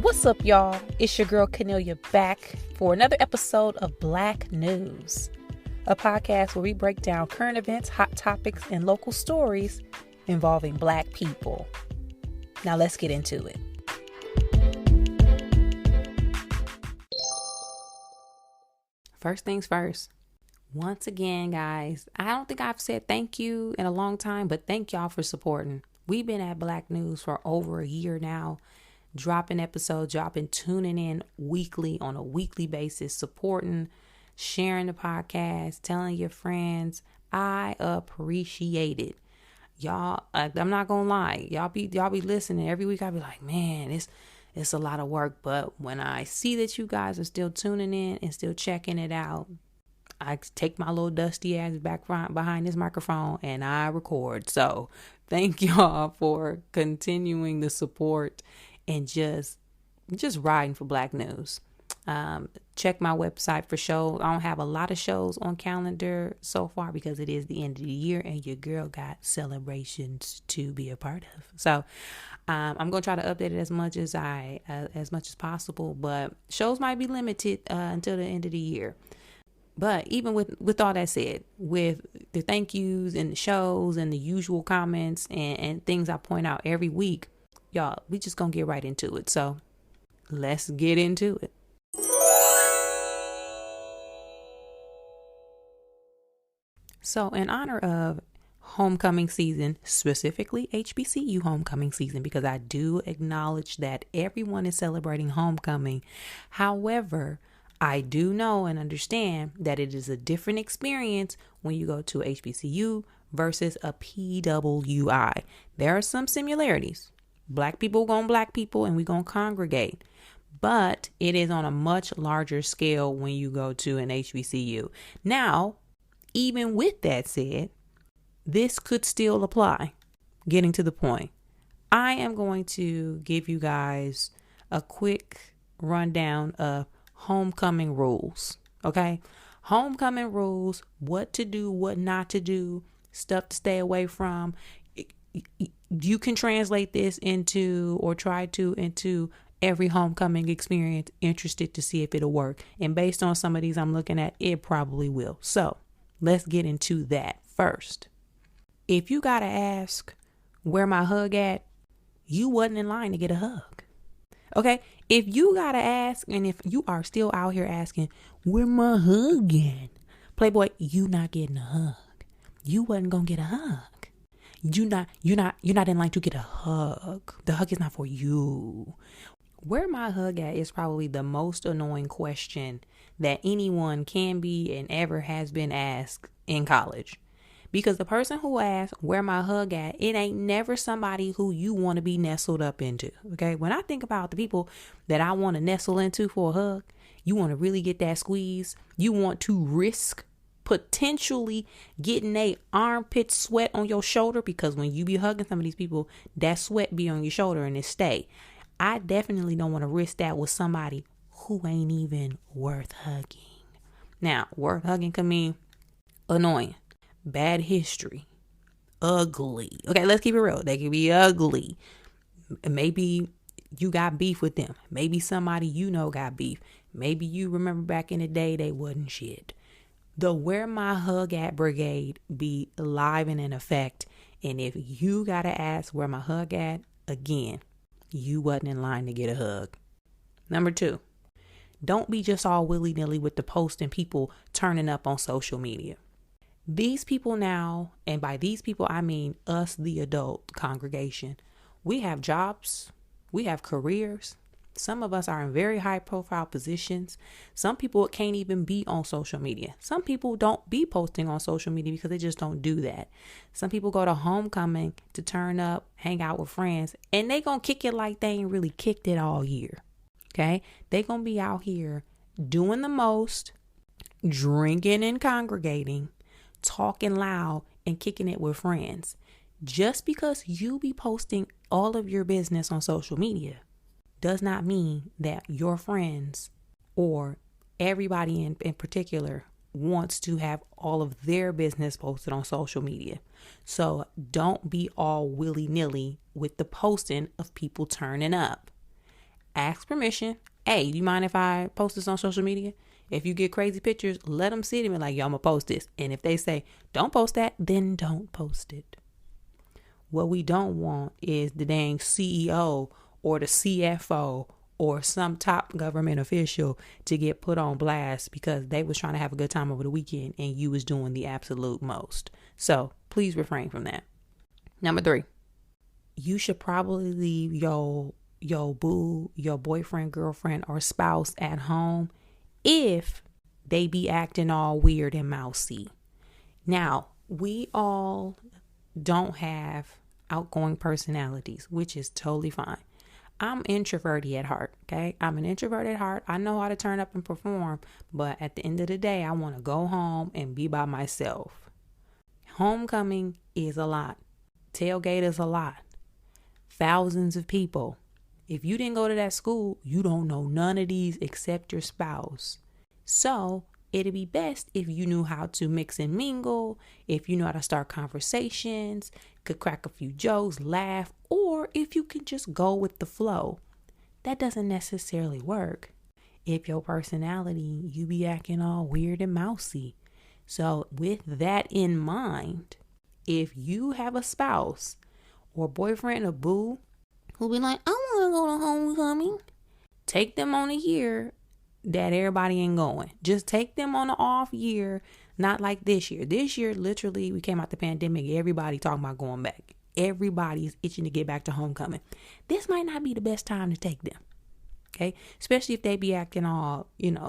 What's up, y'all? It's your girl Cornelia back for another episode of Black News, a podcast where we break down current events, hot topics, and local stories involving Black people. Now let's get into it. First things first. Once again, guys, I don't think I've said thank you in a long time, but thank y'all for supporting. We've been at Black News for over a year now. Dropping episodes, y'all been tuning in weekly on a weekly basis, supporting, sharing the podcast, telling your friends. I appreciate it. Y'all, I'm not gonna lie. Y'all be listening every week. I be like, man, it's a lot of work. But when I see that you guys are still tuning in and still checking it out, I take my little dusty ass back behind this microphone and I record. So thank y'all for continuing the support and just riding for Black News. Check my website for shows. I don't have a lot of shows on calendar so far because it is the end of the year and your girl got celebrations to be a part of. So I'm gonna try to update it as much as possible, but shows might be limited until the end of the year. But even with all that said, with the thank yous and the shows and the usual comments and things I point out every week, y'all, we just gonna get right into it. So let's get into it. So in honor of homecoming season, specifically HBCU homecoming season, because I do acknowledge that everyone is celebrating homecoming. However, I do know and understand that it is a different experience when you go to HBCU versus a PWI. There are some similarities. Black people gonna Black people and we gonna congregate. But it is on a much larger scale when you go to an HBCU. Now, even with that said, this could still apply. Getting to the point. I am going to give you guys a quick rundown of homecoming rules. Okay? Homecoming rules, what to do, what not to do, stuff to stay away from. You can translate this into every homecoming experience, interested to see if it'll work. And based on some of these I'm looking at, it probably will. So let's get into that first. If you gotta ask where my hug at, you wasn't in line to get a hug. Okay? If you gotta ask, and if you are still out here asking, where my hug at? Playboy, you not getting a hug. You wasn't gonna get a hug. You're not in line to get a hug. The hug is not for you. Where my hug at is probably the most annoying question that anyone can be and ever has been asked in college. Because the person who asks where my hug at, it ain't never somebody who you want to be nestled up into. Okay. When I think about the people that I want to nestle into for a hug, you want to really get that squeeze. You want to risk potentially getting a armpit sweat on your shoulder, because when you be hugging some of these people, that sweat be on your shoulder and it stay. I definitely don't want to risk that with somebody who ain't even worth hugging. Now, worth hugging can mean annoying, bad history, ugly. Okay, let's keep it real. They can be ugly. Maybe you got beef with them. Maybe somebody you know got beef. Maybe you remember back in the day they wasn't shit. The where my hug at brigade be live and in effect. And if you gotta ask where my hug at, again, you wasn't in line to get a hug. Number 2, don't be just all willy-nilly with the post and people turning up on social media. These people now, and by these people I mean us, the adult congregation, we have jobs, we have careers. Some of us are in very high profile positions. Some people can't even be on social media. Some people don't be posting on social media because they just don't do that. Some people go to homecoming to turn up, hang out with friends, and they gonna kick it like they ain't really kicked it all year. Okay? They gonna be out here doing the most, drinking and congregating, talking loud and kicking it with friends. Just because you be posting all of your business on social media does not mean that your friends or everybody in particular wants to have all of their business posted on social media. So don't be all willy-nilly with the posting of people turning up. Ask permission. Hey, you mind if I post this on social media? If you get crazy pictures, let them see them and like, yo, I'm going to post this. And if they say, don't post that, then don't post it. What we don't want is the dang CEO or the CFO or some top government official to get put on blast because they was trying to have a good time over the weekend and you was doing the absolute most. So please refrain from that. Number 3, you should probably leave your boo, your boyfriend, girlfriend, or spouse at home if they be acting all weird and mousy. Now, we all don't have outgoing personalities, which is totally fine. I'm introverted at heart, okay? I'm an introvert at heart. I know how to turn up and perform, but at the end of the day, I want to go home and be by myself. Homecoming is a lot. Tailgate is a lot. Thousands of people. If you didn't go to that school, you don't know none of these except your spouse. So it'd be best if you knew how to mix and mingle, if you know how to start conversations, could crack a few jokes, laugh, or if you can just go with the flow. That doesn't necessarily work if your personality, you be acting all weird and mousy. So with that in mind, if you have a spouse or boyfriend or boo who be like, I want to go to homecoming, take them on a year that everybody ain't going. Just take them on an off year, not like this year. This year, literally, we came out the pandemic. Everybody talking about going back. Everybody's itching to get back to homecoming. This might not be the best time to take them. Okay? Especially if they be acting all,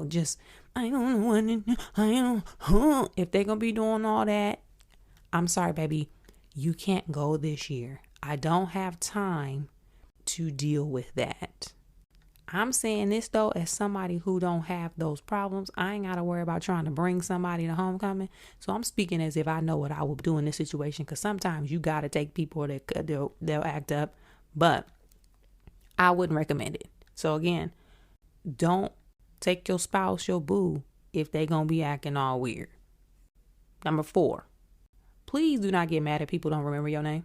just, I don't know. If they're going to be doing all that, I'm sorry, baby. You can't go this year. I don't have time to deal with that. I'm saying this though, as somebody who don't have those problems. I ain't got to worry about trying to bring somebody to homecoming. So I'm speaking as if I know what I would do in this situation. Cause sometimes you got to take people that they'll act up, but I wouldn't recommend it. So again, don't take your spouse, your boo, if they going to be acting all weird. Number 4, please do not get mad if people don't remember your name.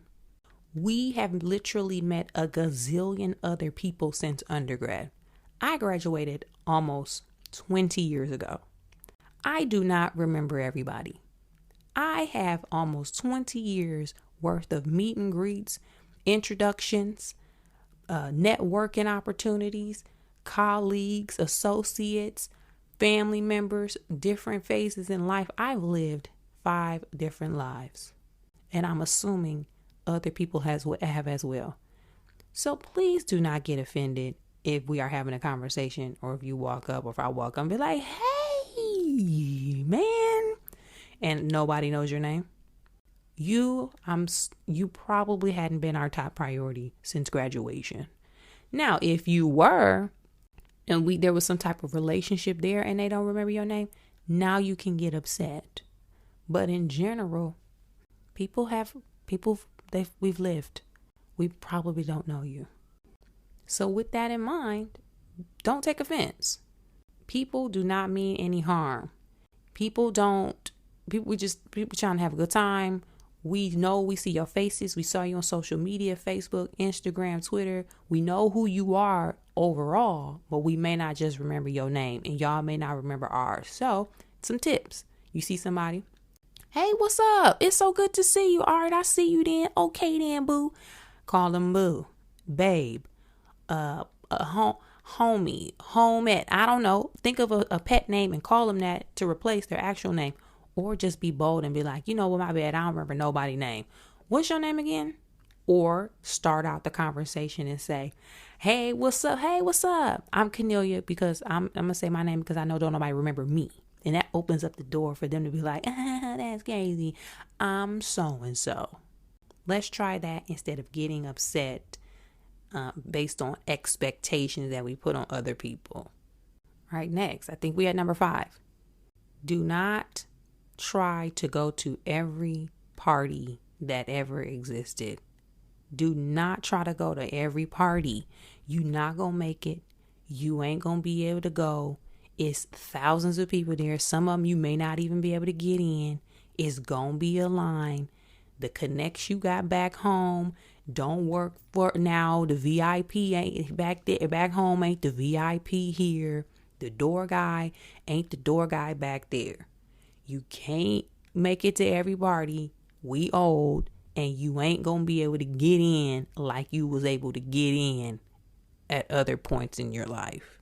We have literally met a gazillion other people since undergrad. I graduated almost 20 years ago. I do not remember everybody. I have almost 20 years worth of meet and greets, introductions, networking opportunities, colleagues, associates, family members, different phases in life. I've lived 5 different lives, and I'm assuming other people have as well. So please do not get offended if we are having a conversation, or if you walk up, or if I walk up and be like, hey, man, and nobody knows your name. You probably hadn't been our top priority since graduation. Now, if you were, and there was some type of relationship there and they don't remember your name, now you can get upset. But in general, we've lived. We probably don't know you. So with that in mind, don't take offense. People do not mean any harm. People trying to have a good time. We know, we see your faces. We saw you on social media, Facebook, Instagram, Twitter. We know who you are overall, but we may not just remember your name, and y'all may not remember ours. So some tips. You see somebody, hey, what's up? It's so good to see you. All right, I see you then. Okay then, boo. Call them boo, babe, homie, homette. I don't know. Think of a pet name and call them that to replace their actual name. Or just be bold and be like, you know what, my bad, I don't remember nobody's name. What's your name again? Or start out the conversation and say, hey, what's up? Hey, what's up? I'm Cornelia, because I'm going to say my name because I know don't nobody remember me. And that opens up the door for them to be like, that's crazy. I'm so-and-so. Let's try that instead of getting upset based on expectations that we put on other people. All right, next, I think we had number 5. Do not try to go to every party that ever existed. Do not try to go to every party. You not gonna make it. You ain't gonna be able to go. It's thousands of people there. Some of them you may not even be able to get in. It's gonna be a line. The connects you got back home Don't work for now. The VIP ain't back there. Back home ain't the VIP here. The door guy ain't the door guy back there. You can't make it to every party. We old, and you ain't gonna be able to get in like you was able to get in at other points in your life.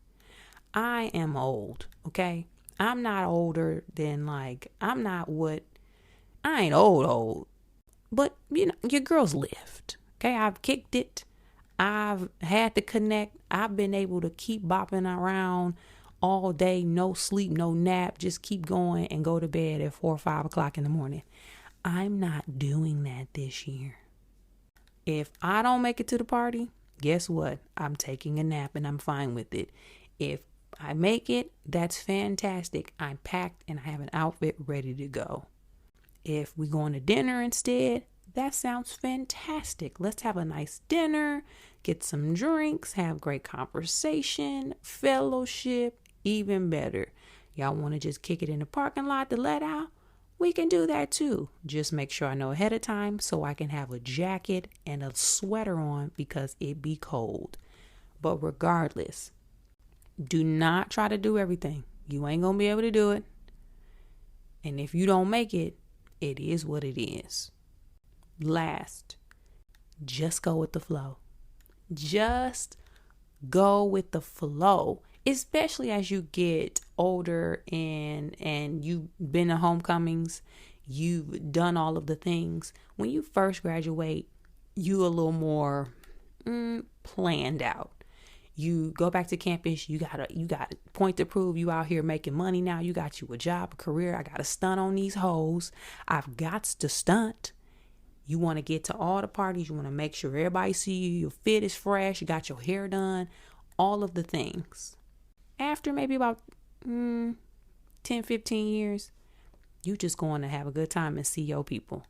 I am old, okay? I'm not older than I ain't old, but you know, your girl's lived. Okay, I've kicked it. I've had to connect. I've been able to keep bopping around all day, no sleep, no nap, just keep going and go to bed at 4 or 5 o'clock in the morning. I'm not doing that this year. If I don't make it to the party, guess what? I'm taking a nap and I'm fine with it. If I make it, that's fantastic. I'm packed and I have an outfit ready to go. If we going to dinner instead, that sounds fantastic. Let's have a nice dinner, get some drinks, have great conversation, fellowship, even better. Y'all want to just kick it in the parking lot to let out? We can do that too. Just make sure I know ahead of time so I can have a jacket and a sweater on because it be cold. But regardless, do not try to do everything. You ain't going to be able to do it. And if you don't make it, it is what it is. Last, just go with the flow. Just go with the flow, especially as you get older and you've been to homecomings, you've done all of the things. When you first graduate, you a little more planned out. You go back to campus, you got a point to prove. You out here making money now. You got you a job, a career. I got to stunt on these hoes. I've got to stunt. You want to get to all the parties. You want to make sure everybody see you. Your fit is fresh. You got your hair done. All of the things. After maybe about 10, 15 years, you just going to have a good time and see your people.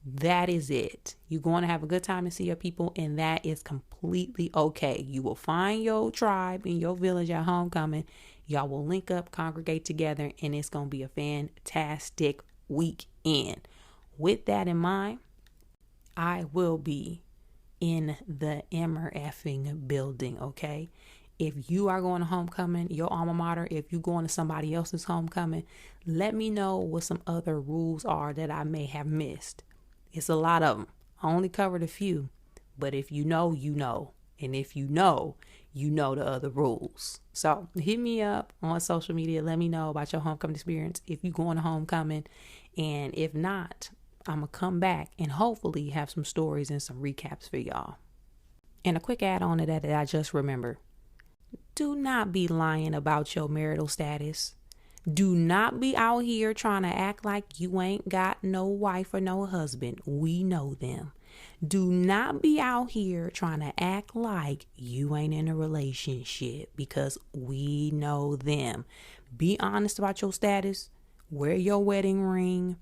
That is it. You're going to have a good time and see your people, and that is completely okay. You will find your tribe in your village at homecoming. Y'all will link up, congregate together, and it's going to be a fantastic weekend. With that in mind, I will be in the Emmer effing building, okay? If you are going to homecoming, your alma mater, if you're going to somebody else's homecoming, let me know what some other rules are that I may have missed. It's a lot of them. I only covered a few, but if you know, you know. And if you know the other rules. So hit me up on social media. Let me know about your homecoming experience if you're going to homecoming. And if not, I'm going to come back and hopefully have some stories and some recaps for y'all. And a quick add on to that I just remembered. Do not be lying about your marital status. Do not be out here trying to act like you ain't got no wife or no husband. We know them. Do not be out here trying to act like you ain't in a relationship because we know them. Be honest about your status. Wear your wedding ring.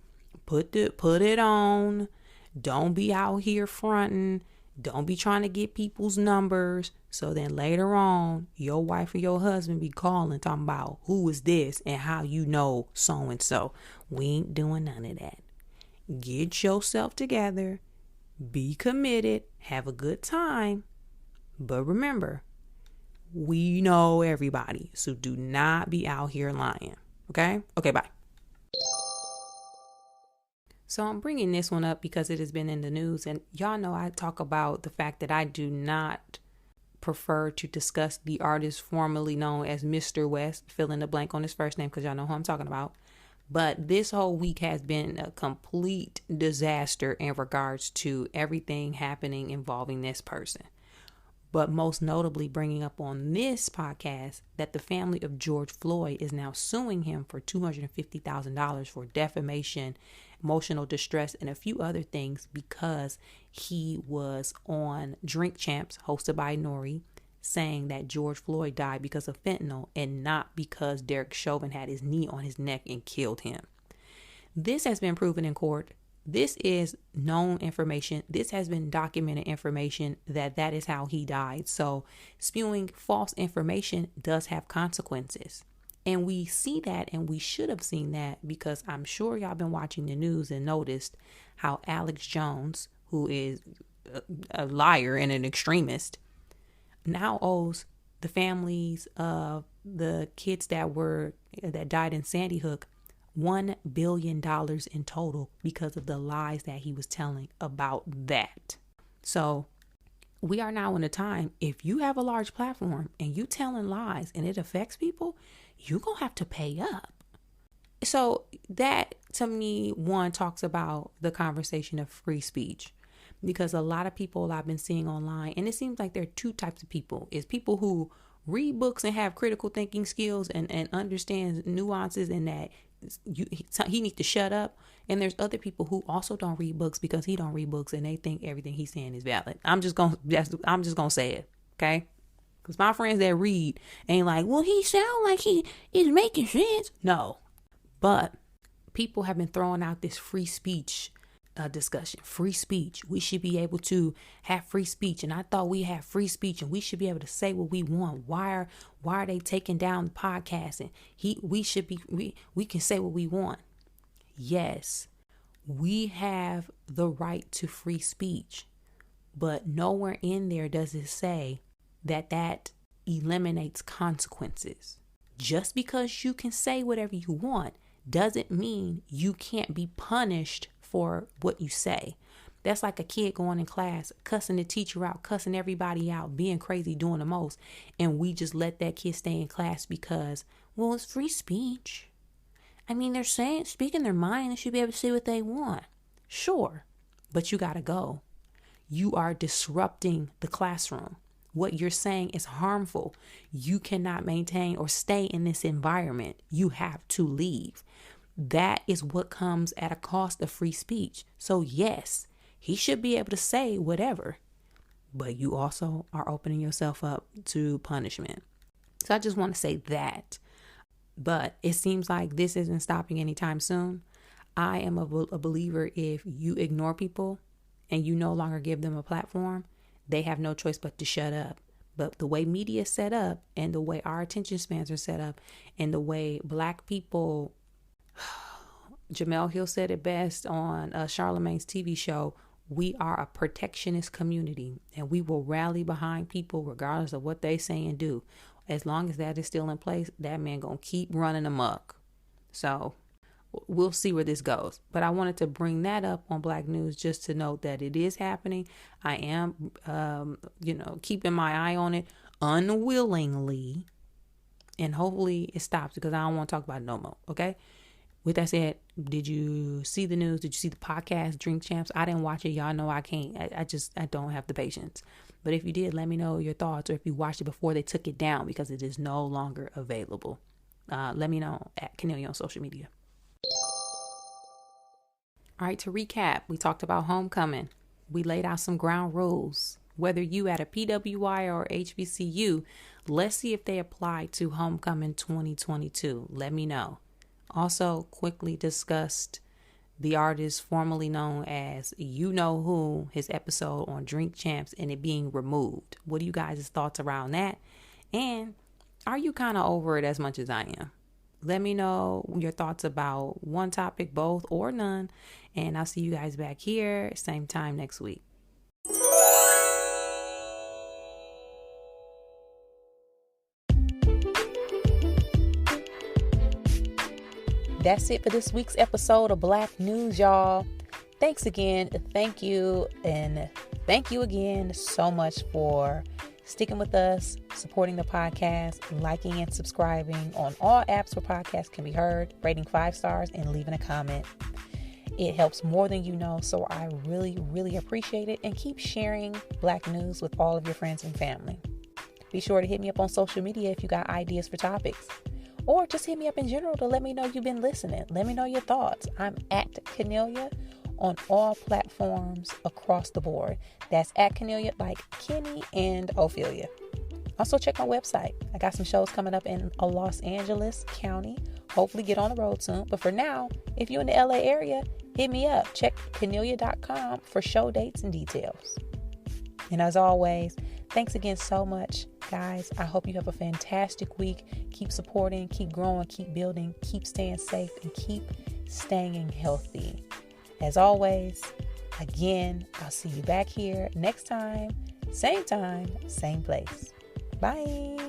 Put it on. Don't be out here fronting. Don't be trying to get people's numbers. So then later on, your wife or your husband be calling, talking about who is this and how you know so and so. We ain't doing none of that. Get yourself together. Be committed. Have a good time. But remember, we know everybody. So do not be out here lying. Okay? Okay, bye. So I'm bringing this one up because it has been in the news, and y'all know I talk about the fact that I do not prefer to discuss the artist formerly known as Mr. West, fill in the blank on his first name because y'all know who I'm talking about. But this whole week has been a complete disaster in regards to everything happening involving this person. But most notably bringing up on this podcast that the family of George Floyd is now suing him for $250,000 for defamation, emotional distress, and a few other things because he was on Drink Champs hosted by Nori saying that George Floyd died because of fentanyl and not because Derek Chauvin had his knee on his neck and killed him. This has been proven in court. This is known information. This has been documented information that is how he died. So spewing false information does have consequences. And we see that, and we should have seen that because I'm sure y'all been watching the news and noticed how Alex Jones, who is a liar and an extremist, now owes the families of the kids that died in Sandy Hook $1 billion in total because of the lies that he was telling about that. So we are now in a time, if you have a large platform and you telling lies and it affects people, you're going to have to pay up. So that, to me, one, talks about the conversation of free speech, because a lot of people I've been seeing online, and it seems like there are two types of people. It's people who read books and have critical thinking skills and understand nuances, and that he needs to shut up. And there's other people who also don't read books because he don't read books and they think everything he's saying is valid. I'm just gonna say it, okay? Because my friends that read ain't like, well, he sound like he is making sense. No, but people have been throwing out this free speech discussion. Free speech. We should be able to have free speech. And I thought we had free speech and we should be able to say what we want. Why are they taking down the podcast? And we can say what we want. Yes, we have the right to free speech, but nowhere in there does it say that eliminates consequences. Just because you can say whatever you want doesn't mean you can't be punished for what you say. That's like a kid going in class, cussing the teacher out, cussing everybody out, being crazy, doing the most. And we just let that kid stay in class because, well, it's free speech. I mean, they're speaking their mind. They should be able to say what they want. Sure, but you got to go. You are disrupting the classroom. What you're saying is harmful. You cannot maintain or stay in this environment. You have to leave. That is what comes at a cost of free speech. So yes, he should be able to say whatever, but you also are opening yourself up to punishment. So I just want to say that. But it seems like this isn't stopping anytime soon. I am a believer, if you ignore people and you no longer give them a platform, they have no choice but to shut up. But the way media is set up and the way our attention spans are set up and the way Black people, Jamel Hill said it best on Charlamagne's TV show, we are a protectionist community and we will rally behind people regardless of what they say and do. As long as that is still in place, that man gonna keep running amok. So we'll see where this goes. But I wanted to bring that up on Black News just to note that it is happening. I am, keeping my eye on it unwillingly. And hopefully it stops because I don't want to talk about it no more. Okay? With that said, did you see the news? Did you see the podcast, Drink Champs? I didn't watch it. Y'all know I can't. I don't have the patience. But if you did, let me know your thoughts, or if you watched it before they took it down because it is no longer available. Let me know at Cornelia on social media. All right, to recap, we talked about homecoming. We laid out some ground rules. Whether you at a PWI or HBCU, let's see if they apply to homecoming 2022. Let me know. Also, quickly discussed the artist formerly known as You Know Who, his episode on Drink Champs and it being removed. What are you guys' thoughts around that? And are you kind of over it as much as I am? Let me know your thoughts about one topic, both, or none. And I'll see you guys back here, same time next week. That's it for this week's episode of Black News, y'all. Thanks again. Thank you. And thank you again so much for sticking with us, supporting the podcast, liking and subscribing on all apps where podcasts can be heard, rating 5 stars, and leaving a comment. It helps more than you know, so I really, really appreciate it. And keep sharing Black News with all of your friends and family. Be sure to hit me up on social media if you got ideas for topics. Or just hit me up in general to let me know you've been listening. Let me know your thoughts. I'm at Cornelia on all platforms across the board. That's at Cornelia, like Kenny and Ophelia. Also check my website. I got some shows coming up in Los Angeles County. Hopefully get on the road soon. But for now, if you're in the LA area, hit me up. Check Cornelia.com for show dates and details. And as always, thanks again so much, guys. I hope you have a fantastic week. Keep supporting, keep growing, keep building, keep staying safe, and keep staying healthy. As always, Again, I'll see you back here next time, same place. Bye.